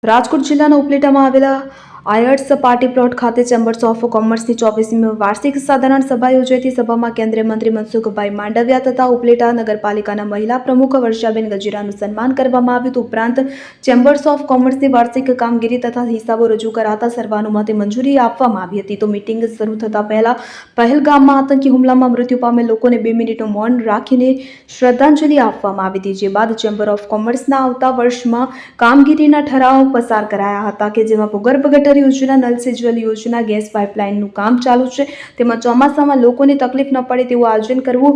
રાજકોટ જિલ્લાના ઉપલેટામાં આવેલા Aires party plot ખાતે ચેમ્બર્સ ઓફ કોમર્સની 24મી વાર્ષિક સાધારણ સભા યોજાઈ હતી। સભામાં કેન્દ્રીય મંત્રી મનસુખભાઈ માંડવિયા તથા ઉપલેટા નગરપાલિકાના મહિલા પ્રમુખ વર્ષાબેન ગજેરાનું સન્માન કરવામાં આવ્યું હતું। ઉપરાંત ચેમ્બર્સ ઓફ કોમર્સની વાર્ષિક કામગીરી તથા હિસાબો રજૂ કરાતા સર્વાનુમતે મંજૂરી આપવામાં આવી હતી। તો મીટિંગ શરૂ થતા પહેલા પહેલગામમાં આતંકી હુમલામાં મૃત્યુ પામેલ લોકોને 2 મિનિટનું મૌન રાખીને શ્રદ્ધાંજલિ આપવામાં આવી હતી। જે બાદ ચેમ્બર ઓફ કોમર્સના આવતા વર્ષમાં કામગીરીના ઠરાવ પસાર કરાયા હતા કે જેમાં ભૂગર્ભ ગટર યોજના, નલ સે જલ યોજના, ગેસ પાઇપલાઇનનું કામ ચાલુ છે। તેમાં ચોમાસામાં લોકોને તકલીફ ન પડે તેવું આયોજન કરવું,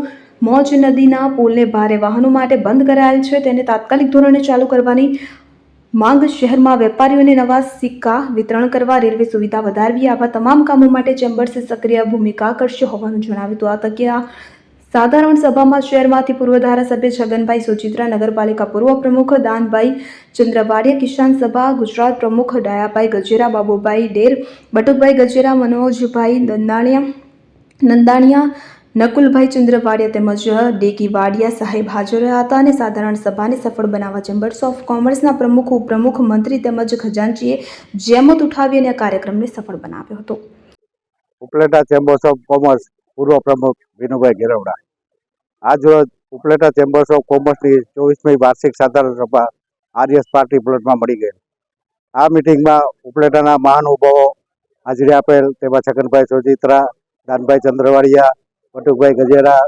મોજ નદીના પુલને ભારે વાહનો માટે બંધ કરાયેલ છે તેને તાત્કાલિક ધોરણે ચાલુ કરવાની માંગ, શહેરમાં વેપારીઓને નવા સિક્કા વિતરણ કરવા, રેલવે સુવિધા વધારવી, આવા તમામ કામો માટે ચેમ્બર્સે સક્રિય ભૂમિકા કરશે હોવાનું જણાવ્યું હતું। આ તકે આ સાધારણ સભામાં શહેરમાંથી પૂર્વ ધારાસભ્ય છગનભાઈ સોચિત્રા, નગરપાલિકા પૂર્વ પ્રમુખ દાનભાઈ ચંદ્રવાડિયા, કિસાન સભા ગુજરાત પ્રમુખ ડાયાભાઈ ગજેરા, બાબુભાઈ ડેર, બટુકભાઈ ગજેરા, મનોજભાઈ નંદાણીયા, નકુલભાઈ ચંદ્રવાડિયા તેમજ ડેકી વાડિયા સાહેબ હાજર રહ્યા હતા અને સાધારણ સભાને સફળ બનાવવા ચેમ્બર્સ ઓફ કોમર્સના પ્રમુખ, ઉપપ્રમુખ, મંત્રી તેમજ ખજાનચીએ જહેમત ઉઠાવી અને આ કાર્યક્રમને સફળ બનાવ્યો હતો। ઉપલેટા ચેમ્બર્સ ઓફ કોમર્સ પૂર્વ પ્રમુખ વિનુભાઈ ગેરવડા આજ રોજ ઉપલેટા ચેમ્બર્સ ઓફ કોમર્સની 24મી વાર્ષિક સાધારણ સભા આરએસ પાર્ટી પ્લોટમાં મળી ગઈ। આ મિટિંગમાં ઉપલેટાના મહાનુભાવો હાજરી આપેલ, તેમાં છગનભાઈ સોજિત્રા, દાનભાઈ ચંદ્રવાડિયા, બટુકભાઈ ગજેરા,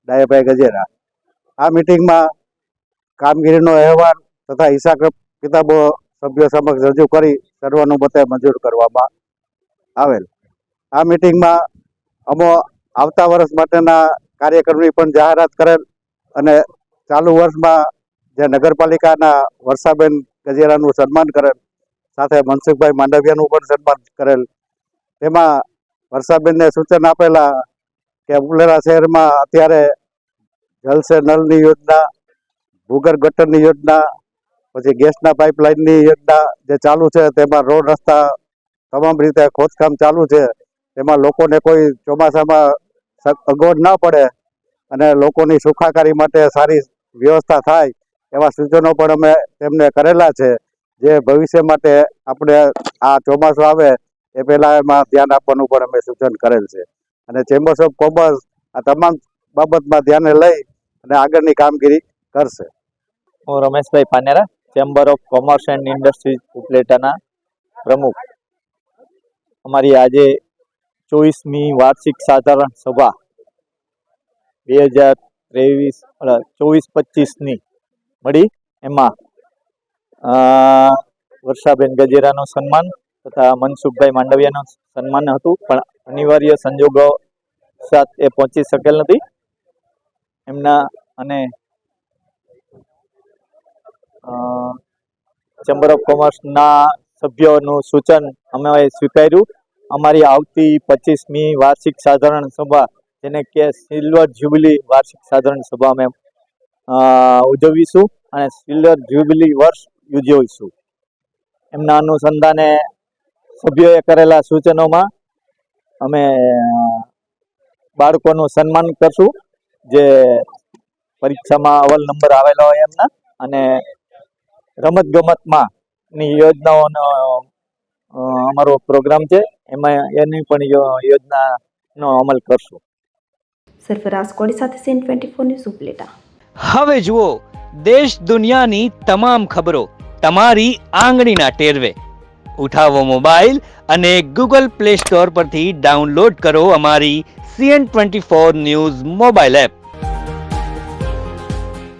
ડાયાભાઈ ગજેરા। આ મિટિંગમાં કામગીરીનો અહેવાલ તથા હિસાબ કિતાબો સભ્યો સમક્ષ રજૂ કરી સર્વાનુમતે મંજૂર કરવામાં આવેલ। આ મિટિંગમાં આવતા વર્ષ માટેના કાર્યક્રમની પણ જાહેરાત કરેલ અને ચાલુ વર્ષમાં જે નગરપાલિકાના વર્ષાબેન ગજેરાનું સન્માન કરેલ, સાથે મનસુખભાઈ માંડવિયાનું પણ સન્માન કરેલ। તેમાં વર્ષાબેનને સૂચન આપેલા કે ઉપલેટા શહેરમાં અત્યારે જલ સે નલની યોજના, ભૂગર્ભ ગટરની યોજના, પછી ગેસના પાઇપલાઇનની યોજના જે ચાલુ છે તેમાં રોડ રસ્તા તમામ રીતે ખોદકામ ચાલુ છે। તેમાં લોકોને કોઈ ચોમાસામાં અગવડ ન પડે અને લોકોની સુખાકારી માટે સારી વ્યવસ્થા થાય એવા સૂચનો પણ અમે તેમને કરેલા છે, જે ભવિષ્ય માટે આપણે આ ચોમાસું આવે એ પહેલાં એમાં ધ્યાન આપવાનું પણ અમે સૂચન કરેલ છે અને ચેમ્બર્સ ઓફ કોમર્સ આ તમામ બાબતમાં ધ્યાને લઈ અને આગળની કામગીરી કરશે। હું Rameshbhai Panera, chamber of commerce and industries ઉપલેટાના પ્રમુખ। અમારી આજે 24મી વાર્ષિક સાધારણ સભા 2023-24-25ની મળી। એમાં વર્ષાબેન ગજેરાનું સન્માન તથા મનસુખભાઈ માંડવિયાનું સન્માન હતું, પણ અનિવાર્ય સંજોગો સાથ એ પહોંચી શકેલ નથી એમના, અને ચેમ્બર ઓફ કોમર્સના સભ્યોનું સૂચન અમે સ્વીકાર્યું। અમારી આવતી 25મી વાર્ષિક સાધારણ સભા, જેને કે સિલ્વર જ્યુબિલી વાર્ષિક સાધારણ સભા અમે ઉજવીશું અને સિલ્વર જ્યુબિલી વર્ષ ઉજવીશું। એમના અનુસંધાને સભ્યોએ કરેલા સૂચનોમાં અમે બાળકોનું સન્માન કરશું જે પરીક્ષામાં અવ્વલ નંબર આવેલા હોય એમના, અને રમતગમતમાં ની યોજનાઓનો અમારો પ્રોગ્રામ છે, એમાં એની પણ યોજનાનો અમલ કરશું। સરફરાઝ કોડી સાથે સીન 24 ન્યૂઝ ઉપલેટા। હવે જુઓ દેશ દુનિયાની તમામ ખબરો તમારી આંગળીના ટેરવે। ઉઠાવો મોબાઈલ અને ગૂગલ પ્લે સ્ટોર પરથી ડાઉનલોડ કરો અમારી CN24 ન્યૂઝ મોબાઈલ એપ।